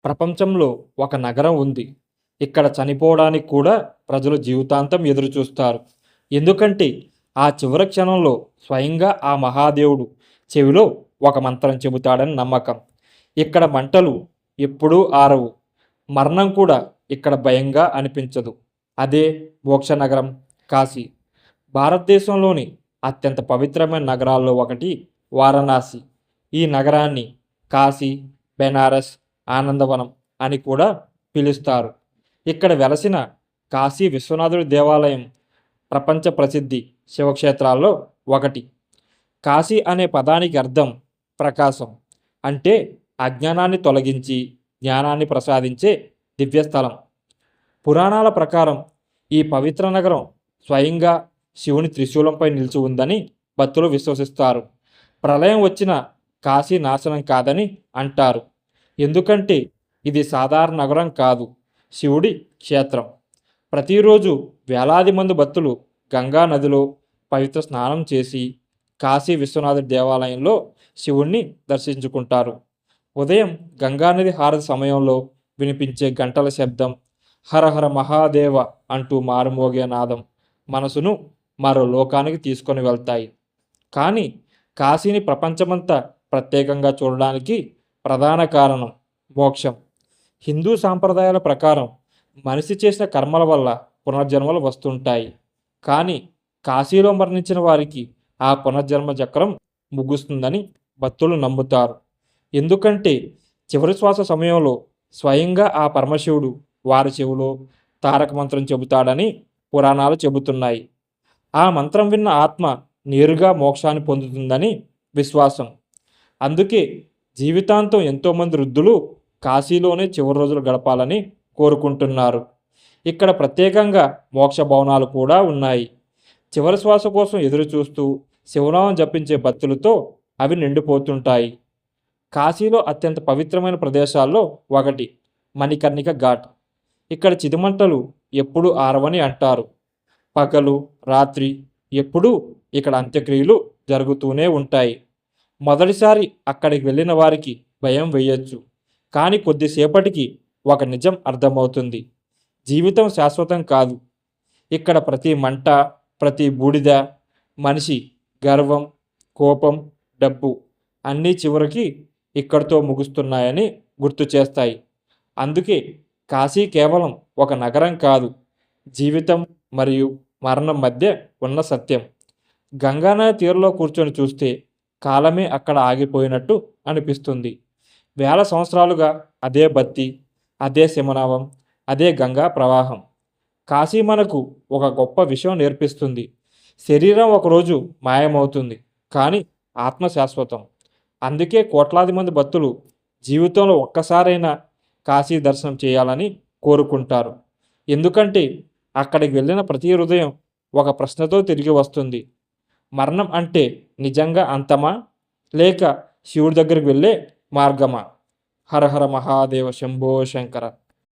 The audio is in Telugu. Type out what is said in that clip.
ప్రపంచంలో ఒక నగరం ఉంది. ఇక్కడ చనిపోవడానికి కూడా ప్రజలు జీవితాంతం ఎదురుచూస్తారు. ఎందుకంటే ఆ చివరి క్షణంలో స్వయంగా ఆ మహాదేవుడు చెవిలో ఒక మంత్రం చెబుతాడని నమ్మకం. ఇక్కడ మంటలు ఎప్పుడూ ఆరవు. మరణం కూడా ఇక్కడ భయంగా అనిపించదు. అదే మోక్ష నగరం కాశీ. భారతదేశంలోని అత్యంత పవిత్రమైన నగరాల్లో ఒకటి వారణాసి. ఈ నగరాన్ని కాశీ, బెనారస్, ఆనందవనం అని కూడా పిలుస్తారు. ఇక్కడ వెలసిన కాశీ విశ్వనాథుడి దేవాలయం ప్రపంచ ప్రసిద్ధి శివక్షేత్రాల్లో ఒకటి. కాశీ అనే పదానికి అర్థం ప్రకాశం, అంటే అజ్ఞానాన్ని తొలగించి జ్ఞానాన్ని ప్రసాదించే దివ్యస్థలం. పురాణాల ప్రకారం ఈ పవిత్ర నగరం స్వయంగా శివుని త్రిశూలంపై నిలిచి ఉందని భక్తులు విశ్వసిస్తారు. ప్రళయం వచ్చిన కాశీ నాశనం కాదని అంటారు. ఎందుకంటే ఇది సాధారణ నగరం కాదు, శివుడి క్షేత్రం. ప్రతిరోజు వేలాది మంది భక్తులు గంగా నదిలో పవిత్ర స్నానం చేసి కాశీ విశ్వనాథ దేవాలయంలో శివుణ్ణి దర్శించుకుంటారు. ఉదయం గంగానది హారతి సమయంలో వినిపించే గంటల శబ్దం, హరహర మహాదేవ అంటూ మారుమోగే నాదం మనసును మరో లోకానికి తీసుకొని వెళ్తాయి. కానీ కాశీని ప్రపంచమంతా ప్రత్యేకంగా చూడడానికి ప్రధాన కారణం మోక్షం. హిందూ సాంప్రదాయాల ప్రకారం మనిషి చేసిన కర్మల వల్ల పునర్జన్మలు వస్తుంటాయి. కానీ కాశీలో మరణించిన వారికి ఆ పునర్జన్మ చక్రం ముగుస్తుందని భక్తులు నమ్ముతారు. ఎందుకంటే చివరి శ్వాస సమయంలో స్వయంగా ఆ పరమశివుడు వారి చెవిలో తారక మంత్రం చెబుతాడని పురాణాలు చెబుతున్నాయి. ఆ మంత్రం విన్న ఆత్మ నేరుగా మోక్షాన్ని పొందుతుందని విశ్వాసం. అందుకే జీవితాంతం ఎంతోమంది వృద్ధులు కాశీలోనే చివరి రోజులు గడపాలని కోరుకుంటున్నారు. ఇక్కడ ప్రత్యేకంగా మోక్ష భవనాలు కూడా ఉన్నాయి. చివరి శ్వాస కోసం ఎదురు చూస్తూ శివనామం జపించే భక్తులతో అవి నిండిపోతుంటాయి. కాశీలో అత్యంత పవిత్రమైన ప్రదేశాల్లో ఒకటి మణికర్ణిక ఘాట్. ఇక్కడ చిదిమంటలు ఎప్పుడూ ఆరవని అంటారు. పగలు రాత్రి ఎప్పుడూ ఇక్కడ అంత్యక్రియలు జరుగుతూనే ఉంటాయి. మొదటిసారి అక్కడికి వెళ్ళిన వారికి భయం వేయచ్చు, కానీ కొద్దిసేపటికి ఒక నిజం అర్థమవుతుంది. జీవితం శాశ్వతం కాదు. ఇక్కడ ప్రతి మంట, ప్రతి బూడిద, మనిషి గర్వం, కోపం, డబ్బు అన్నీ చివరికి ఇక్కడితో ముగుస్తున్నాయని గుర్తు చేస్తాయి. అందుకే కాశీ కేవలం ఒక నగరం కాదు, జీవితం మరియు మరణం మధ్య ఉన్న సత్యం. గంగానది తీరంలో కూర్చొని చూస్తే కాలమే అక్కడ ఆగిపోయినట్టు అనిపిస్తుంది. వేల సంవత్సరాలుగా అదే బత్తి, అదే శివనామం, అదే గంగా ప్రవాహం. కాశీ మనకు ఒక గొప్ప విషయం నేర్పిస్తుంది. శరీరం ఒకరోజు మాయమవుతుంది, కానీ ఆత్మ శాశ్వతం. అందుకే కోట్లాది మంది భక్తులు జీవితంలో ఒక్కసారైనా కాశీ దర్శనం చేయాలని కోరుకుంటారు. ఎందుకంటే అక్కడికి వెళ్ళిన ప్రతి హృదయం ఒక ప్రశ్నతో తిరిగి వస్తుంది. మరణం అంటే నిజంగా అంతమా, లేక శివుడి దగ్గరికి వెళ్ళే మార్గమా? హర హర మహాదేవ శంభో శంకర.